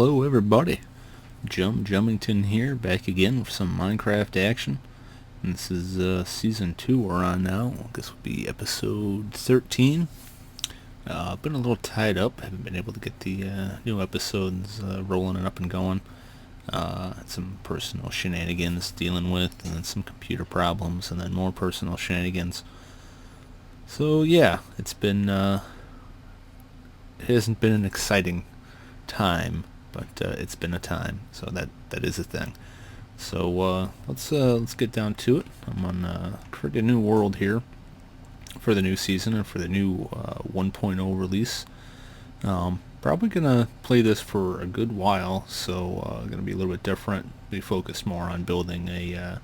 Hello everybody, Jumington here, back again with some Minecraft action. And this is Season 2 we're on now. I guess will be Episode 13. Been a little tied up, haven't been able to get the new episodes rolling and up and going. Some personal shenanigans dealing with, and then some computer problems, and then more personal shenanigans. So yeah, it hasn't been an exciting time, but it's been a time, so that is a thing. So let's get down to it. I'm on create a new world here for the new season and for the new 1.0 release. Probably gonna play this for a good while, so gonna be a little bit different. Be focused more on building a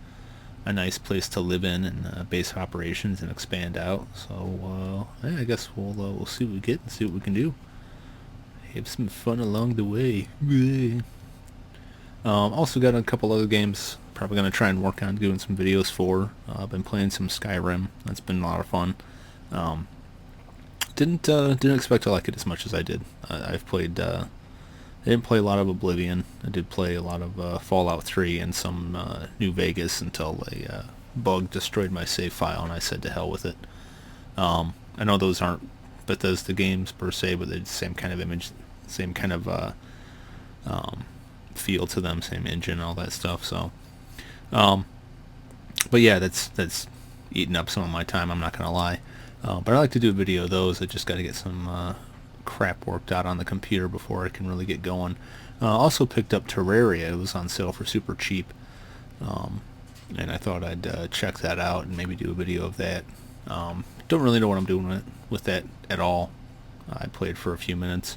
nice place to live in and base operations and expand out. So yeah, I guess we'll see what we get and see what we can do. Have some fun along the way. Also got a couple other games probably going to try and work on doing some videos for. I've been playing some Skyrim. That's been a lot of fun. Didn't expect to like it as much as I did. I didn't play a lot of Oblivion. I did play a lot of Fallout 3 and some New Vegas until a bug destroyed my save file and I said to hell with it. I know those aren't Bethesda games per se, but they're the same kind of image, same kind of feel to them, same engine, all that stuff. So, but yeah, that's eating up some of my time. I'm not gonna lie, but I like to do a video of those. I just got to get some crap worked out on the computer before I can really get going. Also picked up Terraria. It was on sale for super cheap, and I thought I'd check that out and maybe do a video of that. Don't really know what I'm doing with that at all. I played for a few minutes.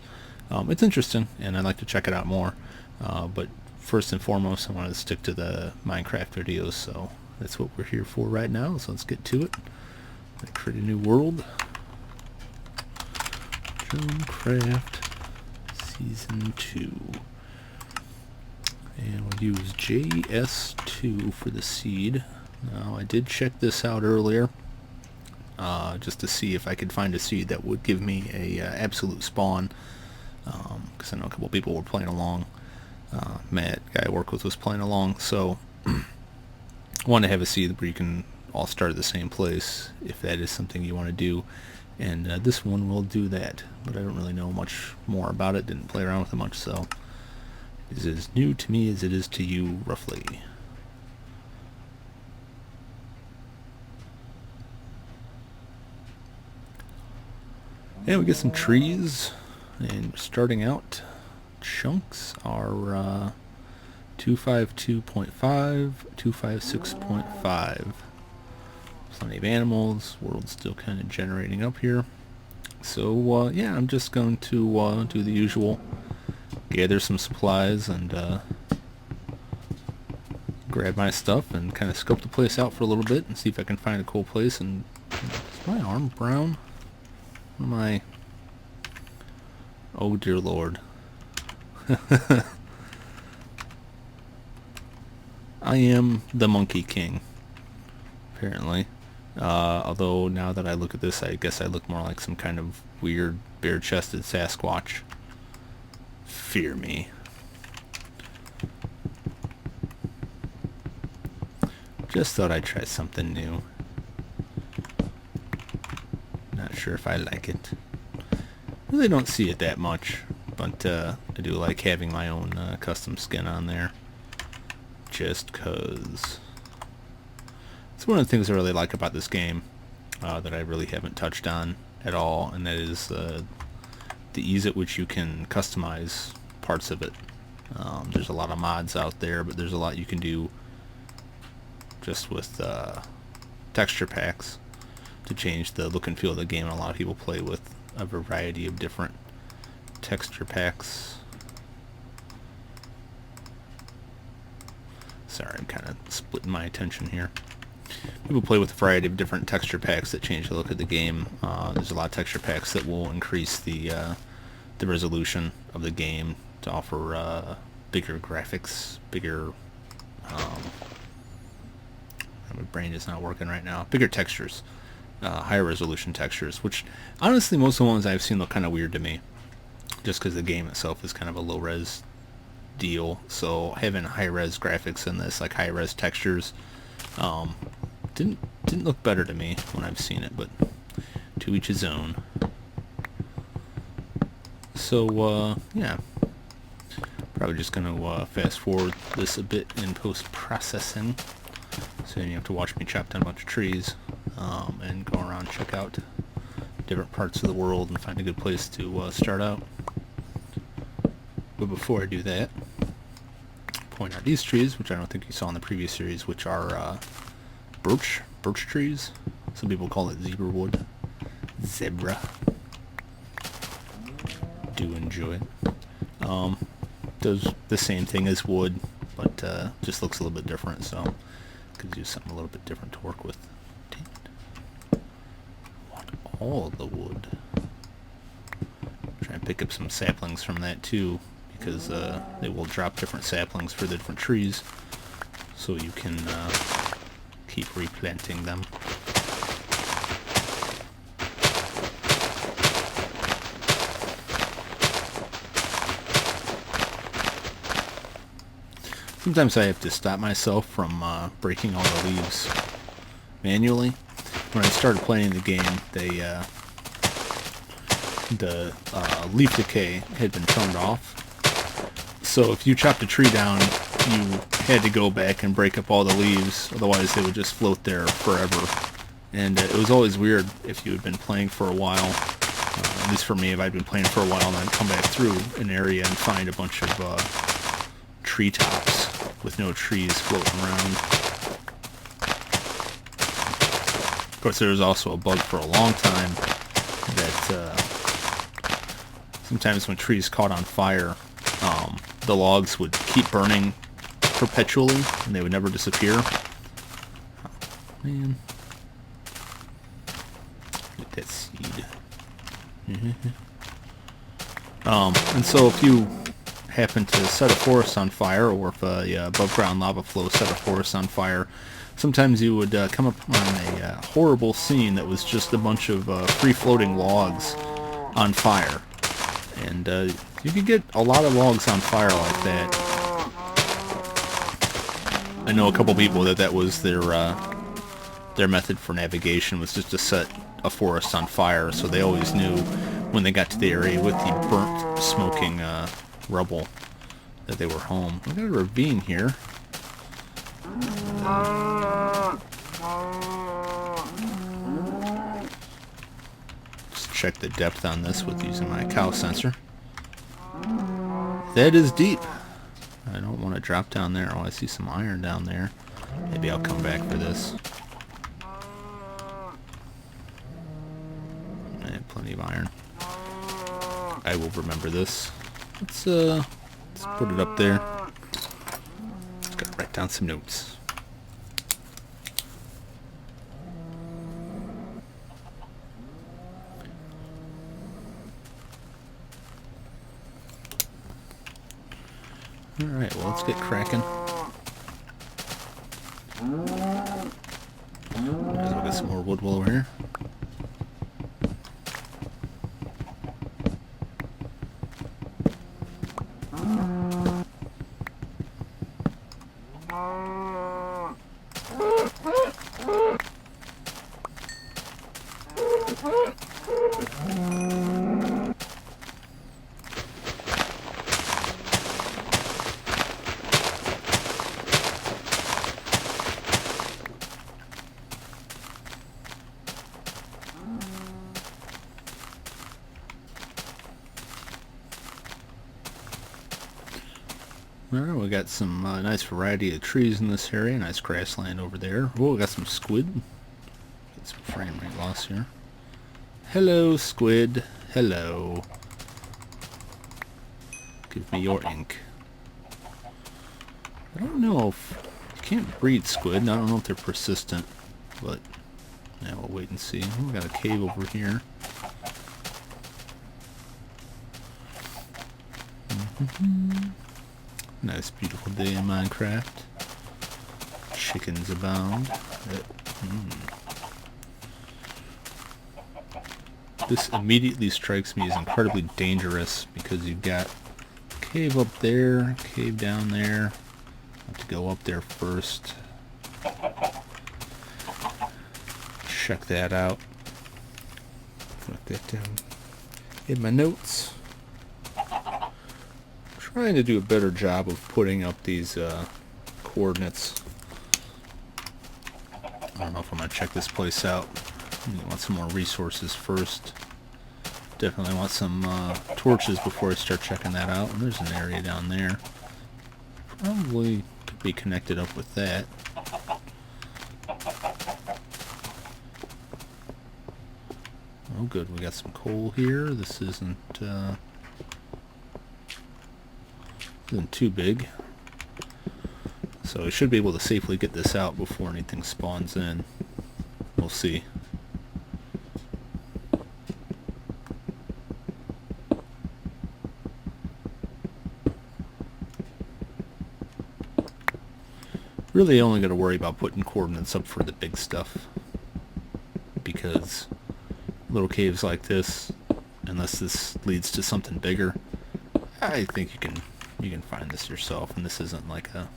It's interesting, and I'd like to check it out more. But first and foremost, I wanted to stick to the Minecraft videos, so that's what we're here for right now. So let's get to it. Create a new world. Jumcraft Season 2. And we'll use JS2 for the seed. Now, I did check this out earlier. Just to see if I could find a seed that would give me a absolute spawn, because I know a couple people were playing along. Matt, guy I work with, was playing along, so I want to have a seed where you can all start at the same place if that is something you want to do, and this one will do that, but I don't really know much more about it, didn't play around with it much, so it's as new to me as it is to you, roughly. And we get some trees, and starting out, chunks are 252.5, 256.5. Plenty of animals. World's still kind of generating up here. So yeah, I'm just going to do the usual, gather some supplies and grab my stuff and kind of scope the place out for a little bit and see if I can find a cool place. And is my arm brown? Am I? Oh dear Lord. I am the Monkey King, apparently. Although now that I look at this, I guess I look more like some kind of weird bare-chested Sasquatch. Fear me. Just thought I'd try something new. Not sure if I like it. Really don't see it that much, but I do like having my own custom skin on there. Just cause. It's one of the things I really like about this game that I really haven't touched on at all, and that is the ease at which you can customize parts of it. There's a lot of mods out there, but there's a lot you can do just with texture packs to change the look and feel of the game. And a lot of people play with a variety of different texture packs. Sorry, I'm kind of splitting my attention here. People play with a variety of different texture packs that change the look of the game. There's a lot of texture packs that will increase the resolution of the game to offer bigger graphics, bigger my brain is not working right now. Bigger textures, higher resolution textures, which honestly most of the ones I've seen look kind of weird to me, just because the game itself is kind of a low res deal. So having high-res graphics in this, like high-res textures, didn't look better to me when I've seen it, but to each his own. So yeah, probably just gonna fast forward this a bit in post-processing, so you have to watch me chop down a bunch of trees and go around, check out different parts of the world and find a good place to start out. But before I do that, point out these trees, which I don't think you saw in the previous series, which are birch trees. Some people call it zebra wood. Zebra. Do enjoy it. Does the same thing as wood, but just looks a little bit different, so could use something a little bit different to work with. Dang it. I want all of the wood. Try and pick up some saplings from that too, because they will drop different saplings for the different trees, so you can keep replanting them. Sometimes I have to stop myself from breaking all the leaves manually. When I started playing the game, the leaf decay had been turned off. So if you chopped a tree down, you had to go back and break up all the leaves, otherwise they would just float there forever. And it was always weird if you had been playing for a while, at least for me, if I'd been playing for a while and I'd come back through an area and find a bunch of treetops with no trees floating around. Of course, there was also a bug for a long time that sometimes when trees caught on fire, the logs would keep burning perpetually and they would never disappear. Oh, man. Get that seed. And so if you happen to set a forest on fire, or if a above ground lava flow set a forest on fire, sometimes you would come up on a horrible scene that was just a bunch of free floating logs on fire. And you could get a lot of logs on fire like that. I know a couple people that was their method for navigation, was just to set a forest on fire, so they always knew when they got to the area with the burnt, smoking rubble that they were home. We got a ravine here. Just check the depth on this with using my cow sensor. That is deep. I don't want to drop down there. Oh, I see some iron down there. Maybe I'll come back for this. I have plenty of iron. I will remember this. Let's put it up there. Gotta write down some notes. Alright, well, let's get cracking. Might as well get some more wood while we're here. Alright, we got some nice variety of trees in this area. Nice grassland over there. Oh, we got some squid. Get some frame rate loss here. Hello, squid. Hello. Give me your ink. I don't know if... You can't breed squid. I don't know if they're persistent. But, yeah, we'll wait and see. Oh, we got a cave over here. Nice, beautiful day in Minecraft. Chickens abound. This immediately strikes me as incredibly dangerous because you've got cave up there, cave down there. I have to go up there first. Check that out. Put that down in my notes. Trying to do a better job of putting up these coordinates. I don't know if I'm going to check this place out. I want some more resources first. Definitely want some torches before I start checking that out. And there's an area down there. Probably could be connected up with that. Oh good, we got some coal here. This isn't too big. So I should be able to safely get this out before anything spawns in. We'll see. Really only got to worry about putting coordinates up for the big stuff. Because little caves like this, unless this leads to something bigger, I think you can find this yourself, and this isn't like a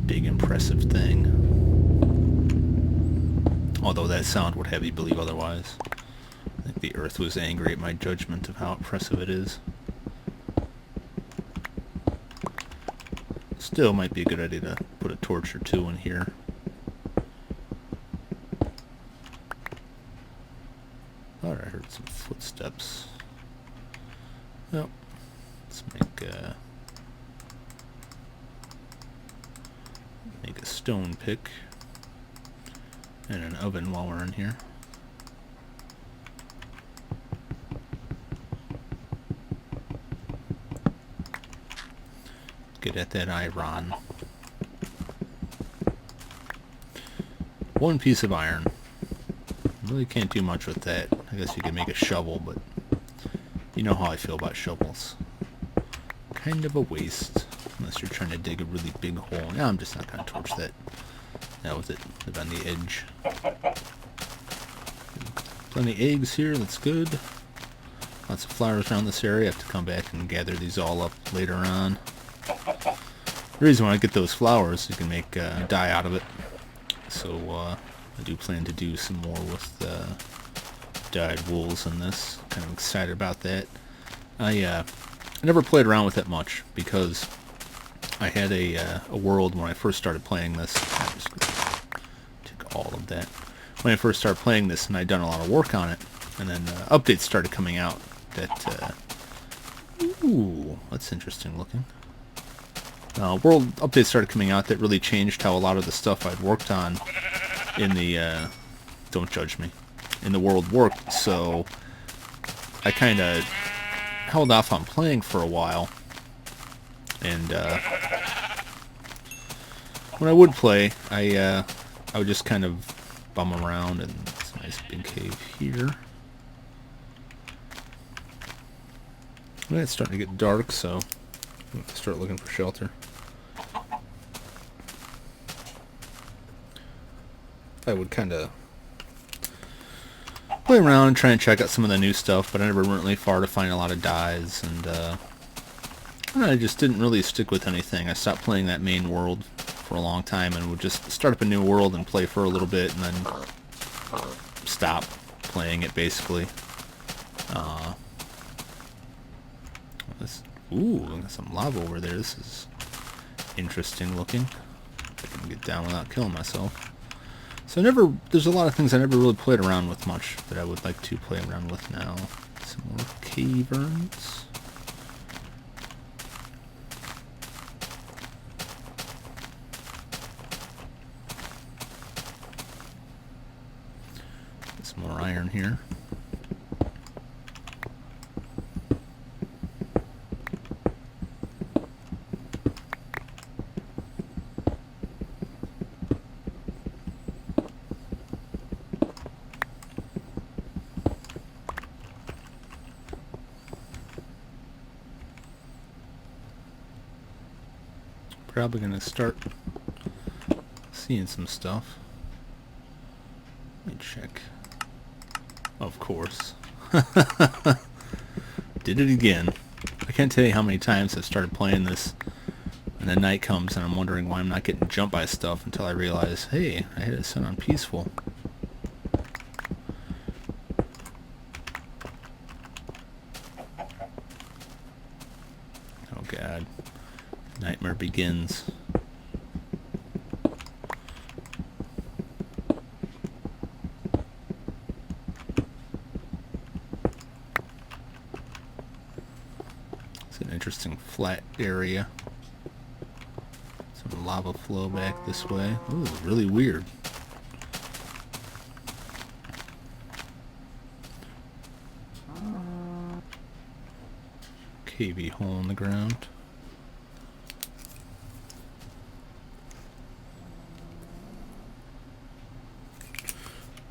big impressive thing. Although that sound would have you believe otherwise. I think the earth was angry at my judgment of how impressive it is. Still might be a good idea to put a torch or two in here. Thought I heard some footsteps. Well, let's make a stone pick and an oven while we're in here. Get at that iron. One piece of iron. Really can't do much with that. I guess you could make a shovel, but you know how I feel about shovels. Kind of a waste, unless you're trying to dig a really big hole. No, I'm just not going to torch that. That was it. Live on the edge. Plenty of eggs here, that's good. Lots of flowers around this area. I have to come back and gather these all up later on. The reason why I get those flowers, you can make dye out of it. So I do plan to do some more with dyed wools in this. Kind of excited about that. I never played around with it much because I had a world when I first started playing this. I just took all of that. When I first started playing this, and I'd done a lot of work on it, and then updates started coming out that ooh, that's interesting looking. World updates started coming out that really changed how a lot of the stuff I'd worked on in the don't judge me, in the world worked. So I kind of held off on playing for a while, and when I would play, I would just kind of bum around, and it's a nice big cave here. Well, it's starting to get dark, so I'm going to start looking for shelter. I would kind of play around and try and check out some of the new stuff, but I never went really far to find a lot of dyes, and I just didn't really stick with anything. I stopped playing that main world for a long time and would just start up a new world and play for a little bit and then stop playing it, basically. Ooh, look at some lava over there. This is interesting looking. I can get down without killing myself. So there's a lot of things I never really played around with much that I would like to play around with now. Some more caverns. Some more iron here. Probably gonna start seeing some stuff. Let me check. Of course. Did it again. I can't tell you how many times I've started playing this, and the night comes and I'm wondering why I'm not getting jumped by stuff until I realize, hey, I had it set on peaceful. Oh god. Nightmare begins. It's an interesting flat area. Some lava flow back this way. Ooh, really weird. Cavey hole in the ground.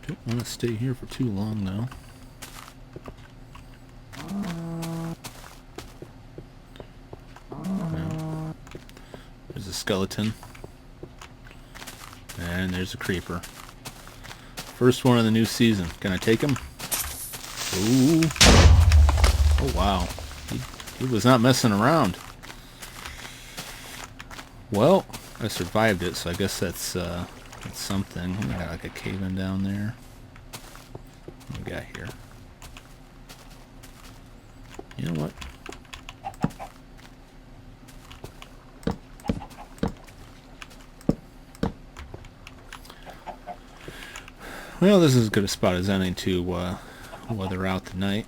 Don't want to stay here for too long though. No. There's a skeleton. And there's a creeper. First one of the new season. Can I take him? Ooh. Oh wow. He was not messing around. Well, I survived it, so I guess that's something. I got like a cave in down there. What we got here? You know what? Well, this is as good a spot as any to weather out the night.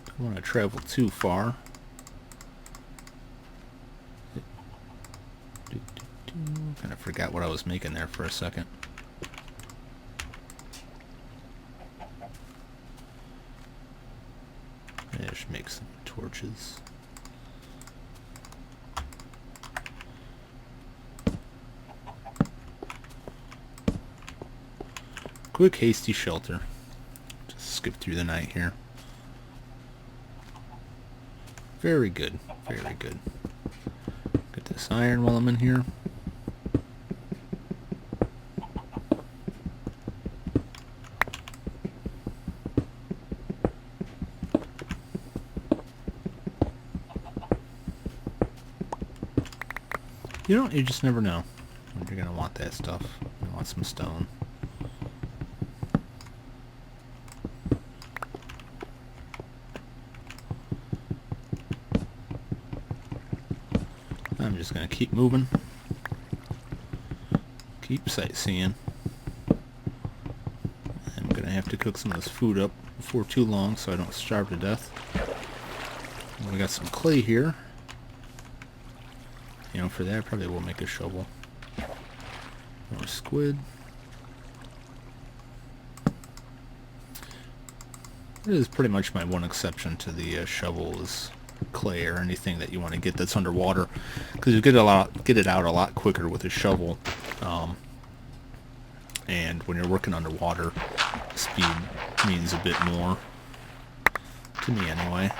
Don't want to travel too far. Kind of forgot what I was making there for a second. I should make some torches. Quick, hasty shelter. Just skip through the night here. Very good. Very good. Get this iron while I'm in here. You just never know when you're gonna want that stuff. You want some stone. I'm just gonna keep moving. Keep sightseeing. I'm gonna have to cook some of this food up before too long so I don't starve to death. We got some clay here. You know, for that, probably will make a shovel. More squid. It is pretty much my one exception to the shovel is clay or anything that you want to get that's underwater, because you get it out a lot quicker with a shovel. And when you're working underwater, speed means a bit more. To me, anyway.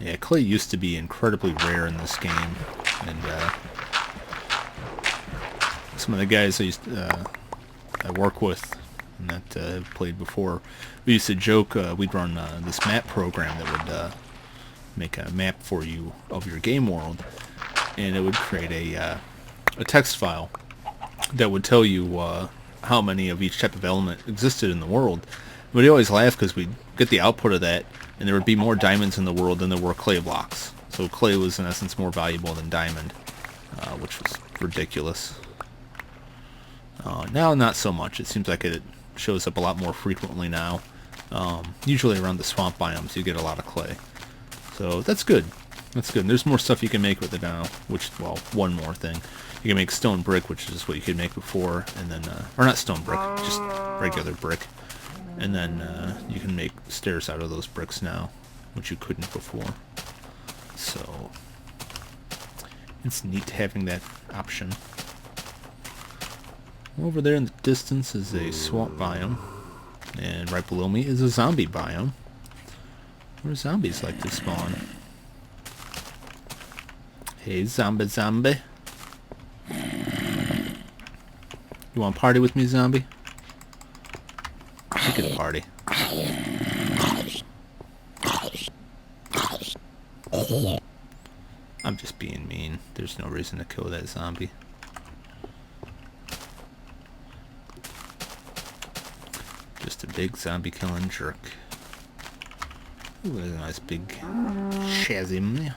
Yeah, clay used to be incredibly rare in this game, and some of the guys I work with and that have played before, we used to joke we'd run this map program that would make a map for you of your game world, and it would create a text file that would tell you how many of each type of element existed in the world. We'd always laugh because we'd get the output of that, and there would be more diamonds in the world than there were clay blocks. So clay was in essence more valuable than diamond, which was ridiculous. Now not so much. It seems like it shows up a lot more frequently now. Usually around the swamp biomes you get a lot of clay. So that's good. That's good. And there's more stuff you can make with it now, which, well, one more thing. You can make stone brick, which is what you could make before, and then, or not stone brick, just regular brick. And then you can make stairs out of those bricks now, which you couldn't before. So it's neat having that option. Over there in the distance is a swamp biome, and right below me is a zombie biome, where zombies like to spawn. Hey, zombie. You want to party with me, zombie? chicken party. I'm just being mean. There's no reason to kill that zombie. Just a big zombie killing jerk. Ooh, there's a nice big chasm.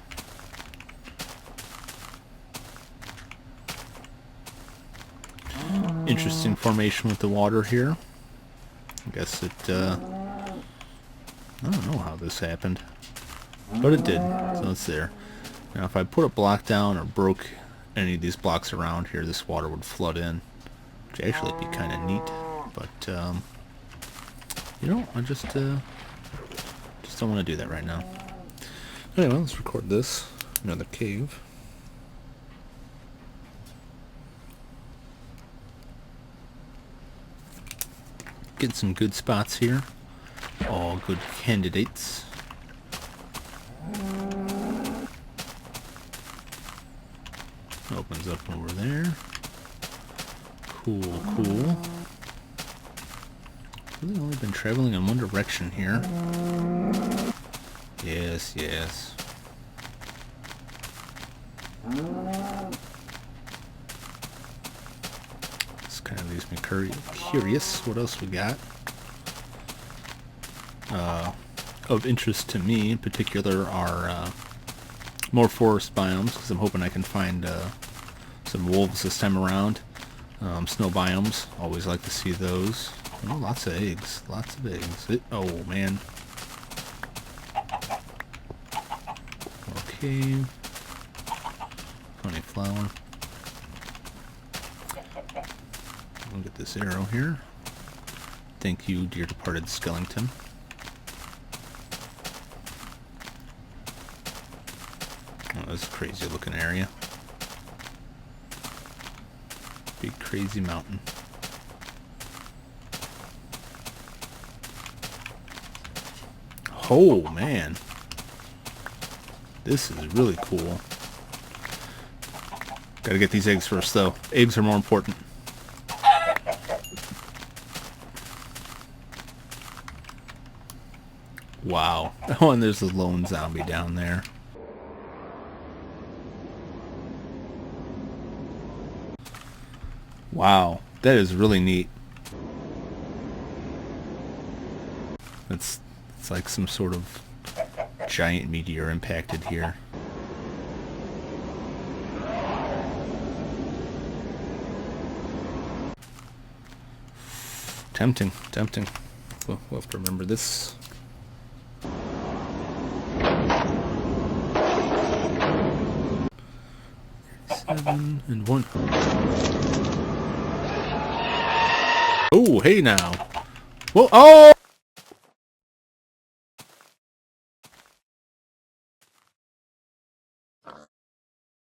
Interesting formation with the water here. I guess it, I don't know how this happened, but it did, so it's there. Now if I put a block down or broke any of these blocks around here, this water would flood in, which actually would be kind of neat, but, you know, I just don't want to do that right now. Anyway, let's record this. Another cave. Get some good spots here. All good candidates. Opens up over there. Cool, cool. Really only been traveling in one direction here. Yes, yes. This kind of leaves me curious. What else we got? Of interest to me in particular are more forest biomes, because I'm hoping I can find some wolves this time around. Snow biomes, always like to see those. Oh, lots of eggs, lots of eggs. Oh man. Okay. Funny flower. Look at this arrow here. Thank you, dear departed skeleton. Oh, that's a crazy looking area. Big crazy mountain. Oh man. This is really cool. Gotta get these eggs first though. Eggs are more important. Wow. Oh, and there's a lone zombie down there. Wow, that is really neat. It's like some sort of giant meteor impacted here. Tempting, tempting. We'll have to remember this. Seven and one. Oh, hey now. Whoa! Oh!